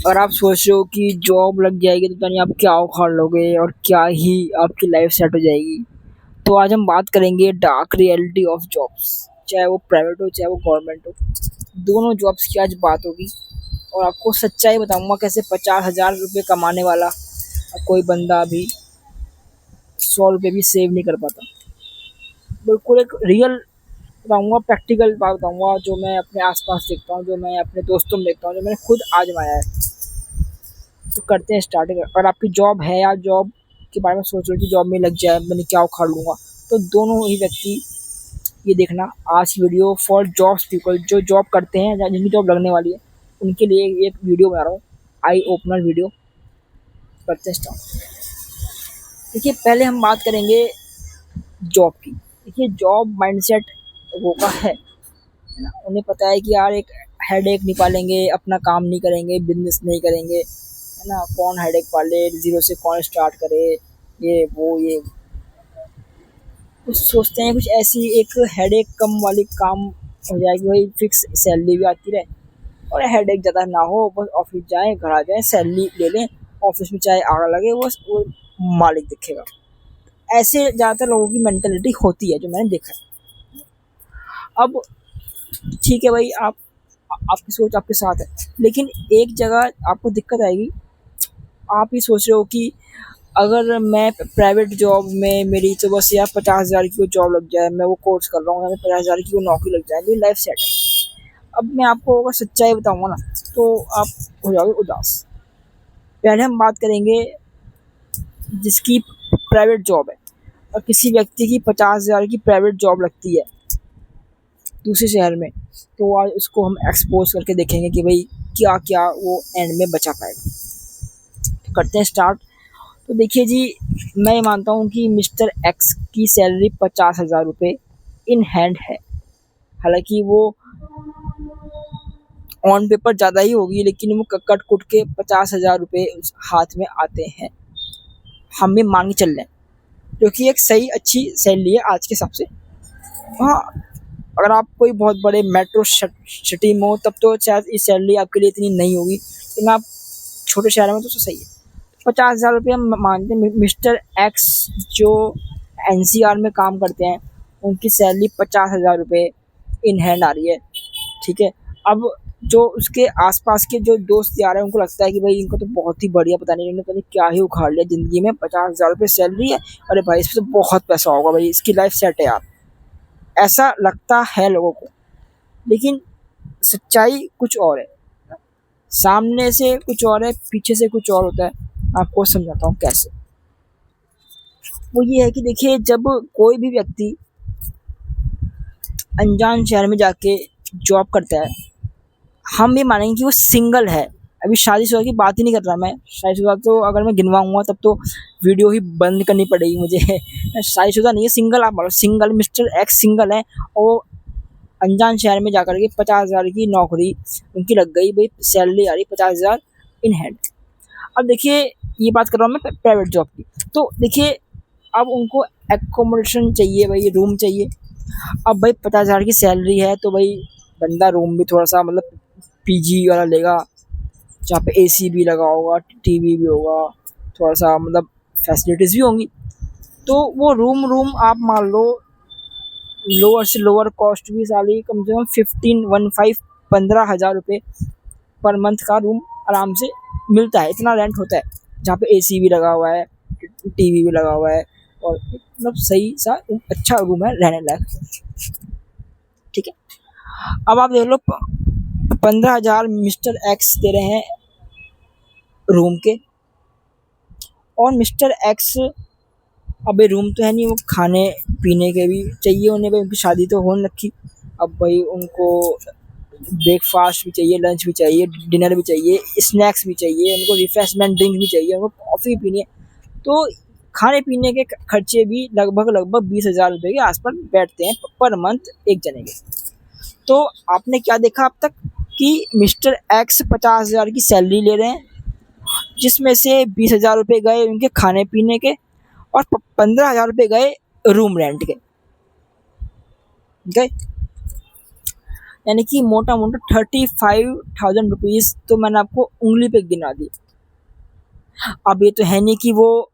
और आप सोच रहे हो कि जॉब लग जाएगी तो यानी आप क्या उखाड़ लोगे और क्या ही आपकी लाइफ सेट हो जाएगी। तो आज हम बात करेंगे डार्क रियलिटी ऑफ जॉब्स, चाहे वो प्राइवेट हो चाहे वो गवर्नमेंट हो। दोनों जॉब्स की आज बात होगी और आपको सच्चाई बताऊंगा कैसे 50,000 रुपये कमाने वाला कोई बंदा अभी 100 रुपये भी सेव नहीं कर पाता। बिल्कुल एक रियल बताऊंगा, प्रैक्टिकल बात बताऊंगा जो मैं अपने आसपास देखता हूँ, जो मैं अपने दोस्तों में देखता हूँ, जो मैंने खुद आजमाया है। तो करते हैं स्टार्टिंग। अगर आपकी जॉब है या जॉब के बारे में सोच रहे हो कि जॉब में लग जाए मैंने क्या उखाड़ लूँगा, तो दोनों ही व्यक्ति ये देखना आज वीडियो फॉर जॉब्स पीपल जो जॉब करते हैं या जिनकी जॉब लगने वाली है उनके लिए एक वीडियो बना रहा हूँ, आई ओपनर वीडियो। करते हैं स्टार्ट। देखिए पहले हम बात करेंगे जॉब की। देखिए जॉब माइंडसेट लोगों का है ना। उन्हें पता है कि यार एक हेडेक निकालेंगे, अपना काम नहीं करेंगे, बिजनेस नहीं करेंगे, है ना। कौन हेडेक पाले, जीरो से कौन स्टार्ट करे, ये कुछ सोचते हैं कुछ ऐसी एक हेडेक कम वाली काम हो जाएगी, भाई फिक्स सैलरी भी आती रहे और हेडेक ज़्यादा ना हो, बस ऑफिस जाएं घर आ जाएं सैलरी ले लें, ऑफिस में चाहे आग लगे बस वो मालिक दिखेगा। ऐसे ज़्यादातर लोगों की मेंटेलिटी होती है जो मैंने देखा है। अब ठीक है भाई, आपकी सोच आपके साथ है, लेकिन एक जगह आपको दिक्कत आएगी। आप ही सोच रहे हो कि अगर मैं प्राइवेट जॉब में मेरी तो बस यार 50,000 की वो जॉब लग जाए, मैं वो कोर्स कर रहा हूँ, मेरी 50,000 की वो नौकरी लग जाए, मेरी लाइफ सेट है। अब मैं आपको अगर सच्चाई बताऊंगा ना तो आप हो जाओगे उदास। पहले हम बात करेंगे जिसकी प्राइवेट जॉब है और किसी व्यक्ति की 50,000 की प्राइवेट जॉब लगती है दूसरे शहर में, तो आज उसको हम एक्सपोज करके देखेंगे कि भाई क्या क्या वो एंड में बचा पाएगा। तो करते हैं स्टार्ट। तो देखिए जी, मैं मानता हूँ कि मिस्टर एक्स की सैलरी 50,000 रुपये इन हैंड है। हालांकि वो ऑन पेपर ज़्यादा ही होगी, लेकिन वो कट कुट के 50,000 रुपये हाथ में आते हैं। हम भी मान के चल रहे हैं क्योंकि एक सही अच्छी सैलरी है आज के हिसाब से। हाँ, अगर आप कोई बहुत बड़े मेट्रो सिटी में हो तब तो शायद ये सैलरी आपके लिए इतनी नहीं होगी, लेकिन आप छोटे शहर में तो सही है। 50,000 रुपये हम मानते हैं। मिस्टर एक्स जो एनसीआर में काम करते हैं उनकी सैलरी 50,000 रुपये इन हैंड आ रही है, ठीक है। अब जो उसके आसपास के जो दोस्त यार हैं उनको लगता है कि भाई इनको तो बहुत ही बढ़िया, पता नहीं इन्होंने क्या ही उखाड़ लिया ज़िंदगी में, 50,000 रुपये सैलरी है, अरे भाई इसमें तो बहुत पैसा होगा, भाई इसकी लाइफ सेट है यार, ऐसा लगता है लोगों को। लेकिन सच्चाई कुछ और है, सामने से कुछ और है, पीछे से कुछ और होता है। आपको समझाता हूँ कैसे। वो ये है कि देखिए जब कोई भी व्यक्ति अनजान शहर में जाके जॉब करता है, हम ये मानेंगे कि वो सिंगल है। अभी शादीशुदा की बात ही नहीं कर रहा मैं, शादीशुदा तो अगर मैं गिनवाऊंगा तब तो वीडियो ही बंद करनी पड़ेगी मुझे। शादीशुदा नहीं है, सिंगल आप बोलो, सिंगल मिस्टर एक्स सिंगल है और अनजान शहर में जाकर के 50,000 की नौकरी उनकी लग गई, भाई सैलरी आ रही 50,000 इन हैंड। अब देखिए ये बात कर रहा हूँ मैं प्राइवेट जॉब की। तो देखिए अब उनको एकोमोडेशन चाहिए, भाई रूम चाहिए। अब भाई 50,000 की सैलरी है तो भाई बंदा रूम भी थोड़ा सा मतलब पीजी वाला लेगा, जहाँ पे एसी भी लगा होगा, टीवी भी होगा, थोड़ा सा मतलब फैसिलिटीज़ भी होंगी। तो वो रूम आप मान लो लोअर से लोअर कॉस्ट भी साली कम से कम 15 पर मंथ का रूम आराम से मिलता है, इतना रेंट होता है, जहाँ पे एसी भी लगा हुआ है, टीवी भी लगा हुआ है और मतलब सही सा अच्छा रूम है रहने लायक, ठीक है। अब आप देख लो 15,000 मिस्टर एक्स दे रहे हैं रूम के, और मिस्टर एक्स अबे रूम तो है नहीं, वो खाने पीने के भी चाहिए उन्हें, भाई उनकी शादी तो हो रखी। अब भाई उनको ब्रेकफास्ट भी चाहिए, लंच भी चाहिए, डिनर भी चाहिए, स्नैक्स भी चाहिए, उनको रिफ्रेशमेंट ड्रिंक भी चाहिए, उनको कॉफ़ी पीनी है। तो खाने पीने के खर्चे भी लगभग 20,000 रुपये के आसपास बैठते हैं पर मंथ एक जने के। तो आपने क्या देखा अब तक कि मिस्टर एक्स 50,000 की सैलरी ले रहे हैं, जिसमें से 20,000 रुपये गए उनके खाने पीने के और 15,000 रुपये गए रूम रेंट के, गए। यानी कि मोटा मोटा 35,000 रुपीज़ तो मैंने आपको उंगली पे गिना दी। अब ये तो है नहीं कि वो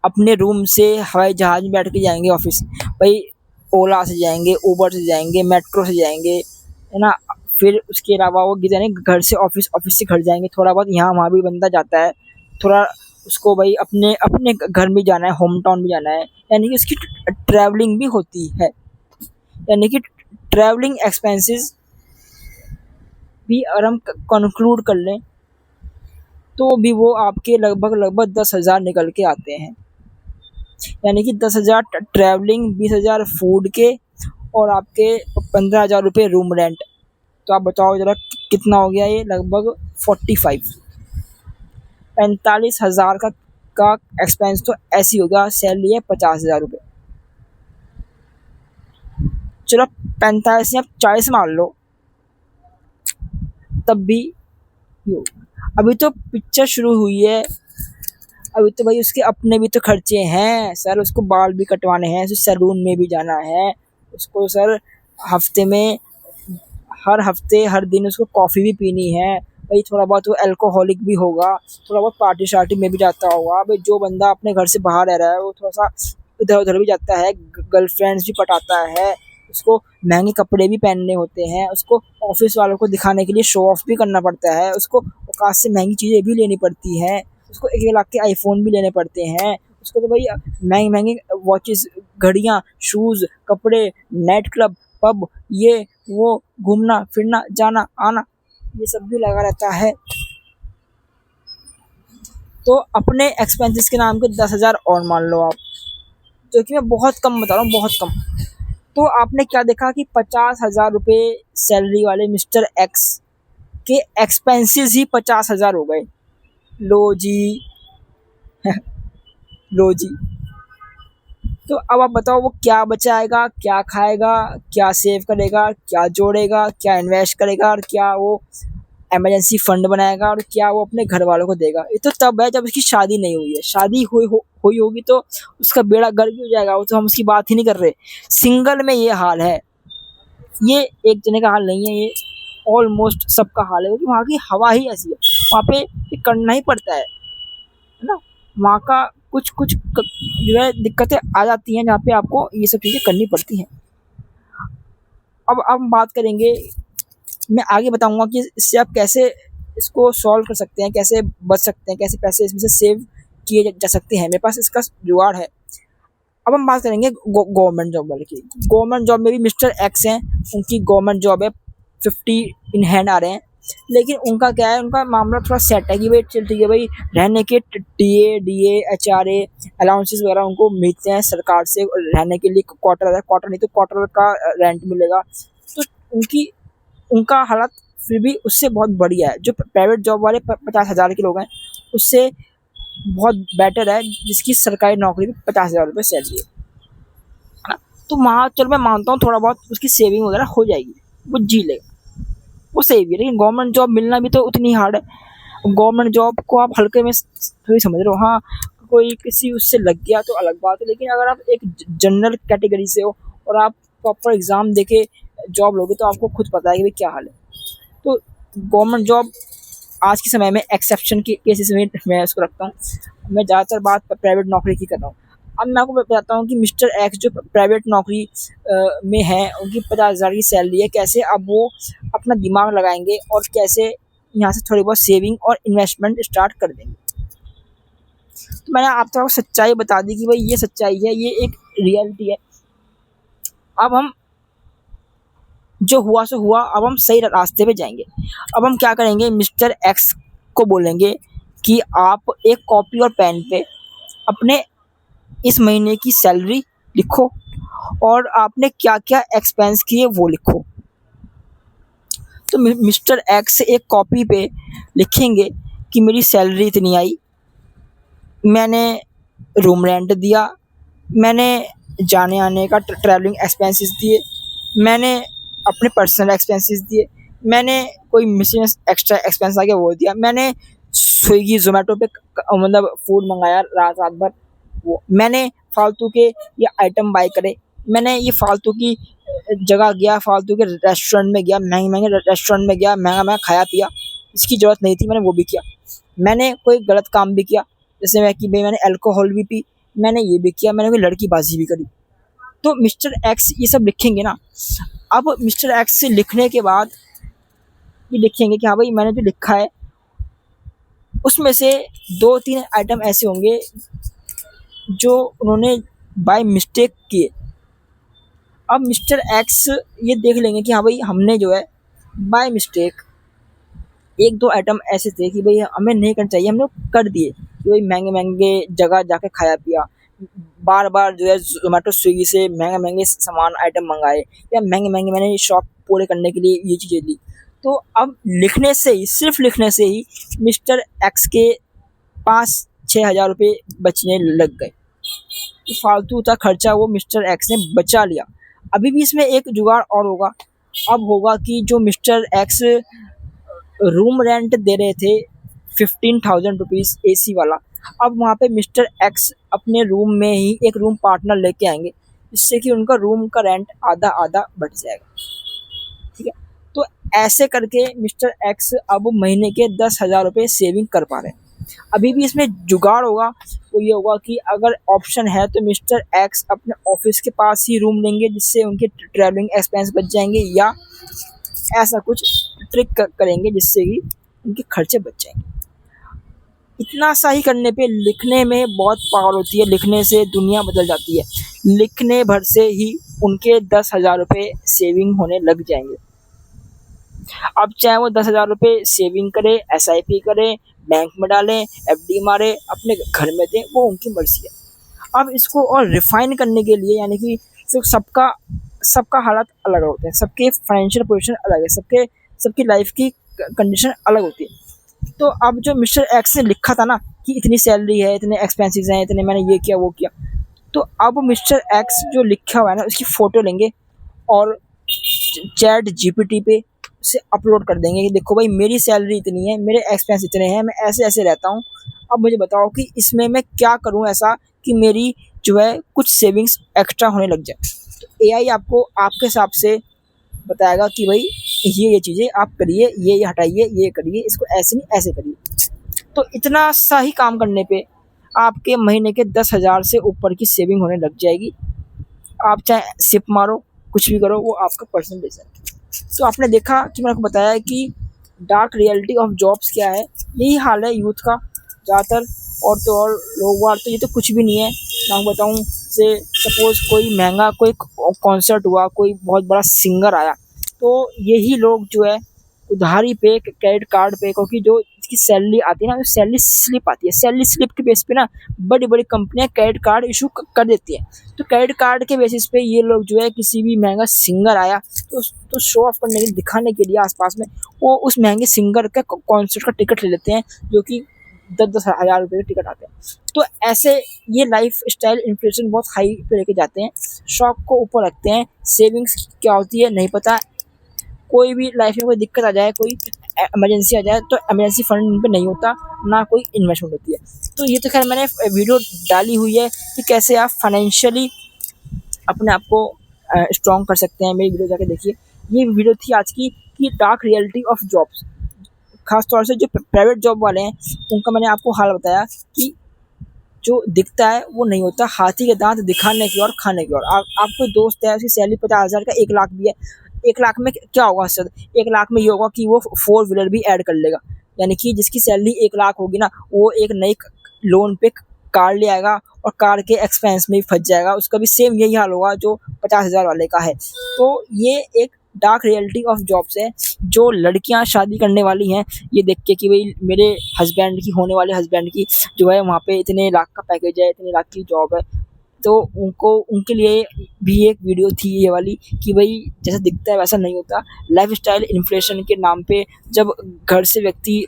अपने रूम से हवाई जहाज में बैठ के जाएंगे ऑफिस, भाई ओला से जाएंगे, उबर से जाएंगे, मेट्रो से जाएंगे, है ना। फिर उसके अलावा वो जाने घर से ऑफिस, ऑफिस से घर जाएंगे, थोड़ा बहुत यहाँ वहाँ भी बंदा जाता है, थोड़ा उसको भाई अपने अपने घर में जाना है, होम टाउन में जाना है, यानी कि उसकी ट्रैवलिंग भी होती है। यानी कि ट्रैवलिंग एक्सपेंसेस भी अगर हम कंक्लूड कर लें तो भी वो आपके लगभग लगभग 10,000 निकल के आते हैं। यानी कि 10,000 ट्रैवलिंग, 20,000 फूड के, और आपके 15,000 रुपये रूम रेंट। तो आप बताओ ज़रा कितना हो गया ये, लगभग 45,000 का एक्सपेंस तो ऐसे ही होगा। सैलरी है 50,000 रुपये, चलो 45 या 40 मान लो, तब भी यो अभी तो पिक्चर शुरू हुई है, अभी तो भाई उसके अपने भी तो खर्चे हैं सर, उसको बाल भी कटवाने हैं, उसको सैलून में भी जाना है, उसको सर हफ्ते में, हर हफ्ते हर दिन उसको कॉफ़ी भी पीनी है भाई, थोड़ा बहुत वो अल्कोहलिक भी होगा, थोड़ा बहुत पार्टी शार्टी में भी जाता होगा भाई। जो बंदा अपने घर से बाहर रह रहा है वो थोड़ा सा इधर उधर भी जाता है, गर्लफ्रेंड्स भी पटाता है, उसको महंगे कपड़े भी पहनने होते हैं, उसको ऑफिस वालों को दिखाने के लिए शो ऑफ भी करना पड़ता है, उसको औकात से महंगी चीज़ें भी लेनी पड़ती हैं, उसको 1-1 लाख के आईफोन भी लेने पड़ते हैं, उसको तो भाई महंगे महंगे वॉचेस, घड़ियाँ, शूज़, कपड़े, नाइट क्लब, पब, ये वो, घूमना फिरना, जाना आना, ये सब भी लगा रहता है। तो अपने एक्सपेंसेस के नाम के 10,000 और मान लो आप, जो कि मैं बहुत कम बता रहा हूँ, बहुत कम। तो आपने क्या देखा कि 50,000 रुपये सैलरी वाले मिस्टर एक्स के एक्सपेंसेस ही 50,000 हो गए। लो जी लो जी। तो अब आप बताओ वो क्या बचाएगा, क्या खाएगा, क्या सेव करेगा, क्या जोड़ेगा, क्या इन्वेस्ट करेगा, और क्या वो इमरजेंसी फंड बनाएगा, और क्या वो अपने घर वालों को देगा। ये तो तब है जब उसकी शादी नहीं हुई है, शादी हुई होगी तो उसका बेड़ा गर्क ही हो जाएगा, वो तो हम उसकी बात ही नहीं कर रहे। सिंगल में ये हाल है, ये एक जने का हाल नहीं है, ये ऑलमोस्ट सबका हाल है, क्योंकि वहाँ की हवा ही ऐसी है, वहाँ पे ये करना ही पड़ता है ना। वहाँ का कुछ कुछ जो है दिक्कतें आ जाती हैं, जहाँ पे आपको ये सब चीज़ें करनी पड़ती हैं। अब हम बात करेंगे, मैं आगे बताऊंगा कि इससे आप कैसे इसको सॉल्व कर सकते हैं, कैसे बच सकते हैं, कैसे पैसे इसमें से सेव किए जा सकते हैं, मेरे पास इसका जुगाड़ है। अब हम बात करेंगे गवर्नमेंट जॉब वाले की। गवर्नमेंट जॉब में भी मिस्टर एक्स हैं, उनकी गवर्नमेंट जॉब है, 50 इन हैंड आ रहे हैं, लेकिन उनका क्या है, उनका मामला थोड़ा सेट है कि भाई चल ठीक है भाई, रहने के टीए डीए एचआरए अलाउंसेस वगैरह उनको मिलते हैं सरकार से, रहने के लिए क्वार्टर, क्वार्टर नहीं तो क्वार्टर का रेंट मिलेगा। तो उनकी उनका हालात फिर भी उससे बहुत बढ़िया है, जो प्राइवेट जॉब वाले 50,000 के लोग हैं उससे बहुत बेटर है, जिसकी सरकारी नौकरी में 50,000 रुपये सैलरी है ना। तो वहाँ चलो मैं मानता हूँ थोड़ा बहुत उसकी सेविंग वगैरह हो जाएगी, वो जी लेगा, वो सही भी है, लेकिन गवर्नमेंट जॉब मिलना भी तो उतनी हार्ड है। गवर्नमेंट जॉब को आप हल्के में थोड़ी समझ रहे हो, हाँ कोई किसी उससे लग गया तो अलग बात है, लेकिन अगर आप एक जनरल कैटेगरी से हो और आप प्रॉपर एग्ज़ाम दे के जॉब लोगे तो आपको खुद पता है कि भाई क्या हाल है। तो गवर्नमेंट जॉब आज के समय में एक्सेप्शन के केसेस में मैं इसको रखता हूँ, मैं ज़्यादातर बात प्राइवेट नौकरी की कर रहा हूँ। अब मैं आपको बताता हूँ कि मिस्टर एक्स जो प्राइवेट नौकरी में है, उनकी 50,000 की सैलरी है, कैसे अब वो अपना दिमाग लगाएंगे और कैसे यहाँ से थोड़ी बहुत सेविंग और इन्वेस्टमेंट स्टार्ट कर देंगे। तो मैंने आपको सच्चाई बता दी कि भाई ये सच्चाई है, ये एक रियलिटी है। अब हम जो हुआ सो हुआ, अब हम सही रास्ते पे जाएंगे। अब हम क्या करेंगे, मिस्टर एक्स को बोलेंगे कि आप एक कॉपी और पेन पे अपने इस महीने की सैलरी लिखो और आपने क्या क्या एक्सपेंस किए वो लिखो। तो मिस्टर एक्स एक कॉपी पे लिखेंगे कि मेरी सैलरी इतनी आई, मैंने रूम रेंट दिया, मैंने जाने आने का ट्रैवलिंग एक्सपेंसेस दिए, मैंने अपने पर्सनल एक्सपेंसेस दिए, मैंने कोई मिसिंग एक्स्ट्रा एक्सपेंस आ गया वो दिया, मैंने स्विगी ज़ोमैटो पे मतलब फूड मंगाया रात रात भर वो, मैंने फालतू के ये आइटम बाय करे, मैंने ये फालतू की जगह गया, फालतू के रेस्टोरेंट में गया, महंगे-महंगे रेस्टोरेंट में गया, महँगा-महँगा खाया पिया, इसकी ज़रूरत नहीं थी, मैंने वो भी किया। मैंने कोई गलत काम भी किया, जैसे मैं कि भई मैंने अल्कोहल भी पी, मैंने ये भी किया, मैंने कोई लड़कीबाज़ी भी करी। तो मिस्टर एक्स ये सब लिखेंगे ना, अब मिस्टर एक्स से लिखने के बाद ये लिखेंगे कि हाँ भाई मैंने जो लिखा है उसमें से 2-3 आइटम ऐसे होंगे जो उन्होंने बाय मिस्टेक किए। अब मिस्टर एक्स ये देख लेंगे कि हाँ भाई हमने जो है बाय मिस्टेक 1-2 आइटम ऐसे थे कि भाई हमें नहीं करना चाहिए, हमने कर दिए कि भाई महँगे-महँगे जगह जाके खाया पिया, बार-बार जो है ज़ोमैटो स्विगी से महँगे-महँगे सामान आइटम मँगाए या महँगे-महँगे मैंने शौक पूरे करने के लिए ये चीज़ें ली। तो अब लिखने से ही, सिर्फ़ लिखने से ही मिस्टर एक्स के 5-6 हज़ार रुपए बचने लग गए। तो फालतू का खर्चा वो मिस्टर एक्स ने बचा लिया। अभी भी इसमें एक जुगाड़ और होगा, अब होगा कि जो मिस्टर एक्स रूम रेंट दे रहे थे 15,000 रुपीज़ एसी वाला, अब वहाँ पे मिस्टर एक्स अपने रूम में ही एक रूम पार्टनर लेके आएँगे, जिससे कि उनका रूम का रेंट आधा-आधा बढ़ जाएगा, ठीक है? तो ऐसे करके मिस्टर एक्स अब महीने के 10,000 रुपए सेविंग कर पा रहे हैं। अभी भी इसमें जुगाड़ होगा, वो ये होगा कि अगर ऑप्शन है तो मिस्टर एक्स अपने ऑफ़िस के पास ही रूम लेंगे, जिससे उनके ट्रैवलिंग एक्सपेंस बच जाएँगे, या ऐसा कुछ ट्रिक करेंगे जिससे कि उनके खर्चे बच जाएंगे। इतना सा ही करने पे लिखने में बहुत पावर होती है, लिखने से दुनिया बदल जाती है। लिखने भर से ही उनके 10,000 रुपये सेविंग होने लग जाएंगे। अब चाहे वो 10,000 रुपये सेविंग करे, SIP करे, बैंक में डालें, FD मारे, अपने घर में दें, वो उनकी मर्जी है। अब इसको और रिफाइन करने के लिए, यानी कि सबका सबका हालात अलग होते हैं, सबके फाइनेंशियल पोजीशन अलग है, सबकी लाइफ की कंडीशन अलग होती है। तो अब जो मिस्टर एक्स ने लिखा था ना कि इतनी सैलरी है, इतने एक्सपेंसेस हैं, इतने मैंने ये किया वो किया, तो अब मिस्टर एक्स जो लिखा हुआ है ना उसकी फ़ोटो लेंगे और चैट GPT पे उसे अपलोड कर देंगे कि देखो भाई मेरी सैलरी इतनी है, मेरे एक्सपेंस इतने हैं, मैं ऐसे-ऐसे रहता हूँ, अब मुझे बताओ कि इसमें मैं क्या करूँ ऐसा कि मेरी जो है कुछ सेविंग्स एक्स्ट्रा होने लग जाए। तो AI आपको आपके हिसाब से बताएगा कि भाई ये चीज़ें आप करिए, ये हटाइए, ये करिए, इसको ऐसे नहीं ऐसे करिए। तो इतना सा ही काम करने पे आपके महीने के 10,000 से ऊपर की सेविंग होने लग जाएगी। आप चाहे सिप मारो, कुछ भी करो, वो आपका पर्सनल डिसीजन है। तो आपने देखा कि मैंने आपको बताया है कि डार्क रियलिटी ऑफ जॉब्स क्या है। यही हाल है यूथ का ज़्यादातर, और तो और लोग बाग तो ये तो कुछ भी नहीं है। मैं आपको बताऊँ, से सपोज़ कोई महँगा कोई कॉन्सर्ट हुआ, कोई बहुत बड़ा सिंगर आया, तो यही लोग जो है उधारी पे, क्रेडिट कार्ड पे, क्योंकि जो इसकी सैलरी आती है ना, सैलरी स्लिप आती है, सैलरी स्लिप के बेस पे ना बड़ी-बड़ी कंपनियाँ क्रेडिट कार्ड इश्यू कर देती हैं। तो क्रेडिट कार्ड के बेसिस पे ये लोग जो है किसी भी महँगा सिंगर आया तो शो ऑफ करने के लिए, दिखाने के लिए आस-पास में, वो उस महँगे सिंगर का कॉन्सर्ट का टिकट ले लेते हैं, जो कि 10-10 हज़ार रुपए के टिकट आते हैं। तो ऐसे ये लाइफ़स्टाइल इन्फ्लेशन बहुत हाई पे लेके जाते हैं, शौक को ऊपर रखते हैं, सेविंग्स क्या होती है नहीं पता। कोई भी लाइफ में कोई दिक्कत आ जाए, कोई इमरजेंसी आ जाए, तो इमरजेंसी फंड इन पे नहीं होता, ना कोई इन्वेस्टमेंट होती है। तो ये तो खैर मैंने वीडियो डाली हुई है कि कैसे आप फाइनेंशियली अपने आप को स्ट्रॉन्ग कर सकते हैं, मेरी वीडियो जाके देखिए। ये वीडियो थी आज की कि डार्क रियलिटी ऑफ जॉब्स, खास तौर से जो प्राइवेट जॉब वाले हैं उनका मैंने आपको हाल बताया कि जो दिखता है वो नहीं होता, हाथी के दांत दिखाने की और खाने की ओर। आप कोई दोस्त है, उसकी सैलरी 50,000 का 1 लाख भी है, 1 लाख में क्या होगा सर? 1 लाख में ये होगा कि वो 4 व्हीलर भी ऐड कर लेगा, यानी कि जिसकी सैलरी 1 लाख होगी ना, वो एक नई लोन पे कार ले आएगा और कार के एक्सपेंस में ही फंस जाएगा, उसका भी सेम यही हाल होगा जो 50,000 वाले का है। तो ये एक डार्क रियलिटी ऑफ जॉब्स है। जो लड़कियां शादी करने वाली हैं ये देख के कि भाई मेरे हस्बैंड की, होने वाले हस्बैंड की जो है वहाँ पे इतने लाख का पैकेज है, इतने लाख की जॉब है, तो उनको, उनके लिए भी एक वीडियो थी ये वाली कि भाई जैसा दिखता है वैसा नहीं होता। लाइफस्टाइल इन्फ्लेशन के नाम पे जब घर से व्यक्ति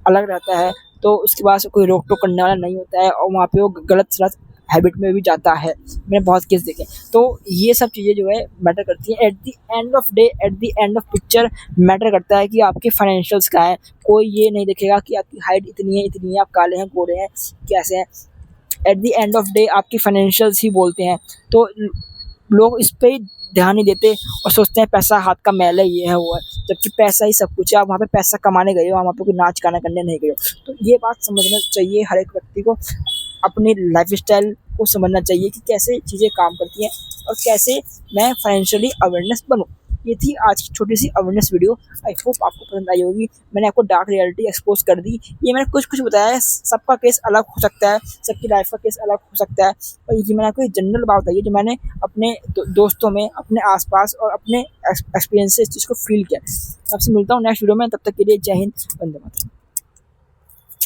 अलग रहता है तो उसके पास कोई रोक टोक करने वाला नहीं होता है, और वहाँ पे वो गलत सलत हैबिट में भी जाता है। मैंने बहुत केस देखे। तो ये सब चीज़ें जो है मैटर करती हैं। At the end of day, at the end of picture matter करता है कि आपके फाइनेंशियल्स क्या है। कोई ये नहीं देखेगा कि आपकी हाइट इतनी है, आप काले हैं, गोरे हैं, कैसे हैं। At the end of day आपकी फाइनेंशियल्स ही बोलते हैं। तो लोग इस पे ध्यान नहीं देते और सोचते हैं पैसा हाथ का मैल है, ये है वो है, जबकि पैसा ही सब कुछ है। आप वहाँ पे पैसा कमाने गए हो, आप वहाँ पे कोई नाच गाना करने नहीं गए हो। तो ये बात समझना चाहिए हर एक व्यक्ति को, अपनी लाइफस्टाइल को समझना चाहिए कि कैसे चीज़ें काम करती हैं और कैसे मैं फाइनेंशियली अवेयरनेस बनूँ। ये थी आज की छोटी सी अवेयरनेस वीडियो। आई होप आपको पसंद आई होगी। मैंने आपको डार्क रियलिटी एक्सपोज कर दी। ये मैंने कुछ कुछ बताया है, सबका केस अलग हो सकता है, सबकी लाइफ का केस अलग हो सकता है, और ये मैंने आपको एक जनरल बात बताई है जो मैंने अपने दोस्तों में, अपने आसपास और अपने एक्सपीरियंस से इस चीज़ को फील किया। आपसे मिलता हूँ नेक्स्ट वीडियो में, तब तक के लिए जय हिंद, वंदे मातरम।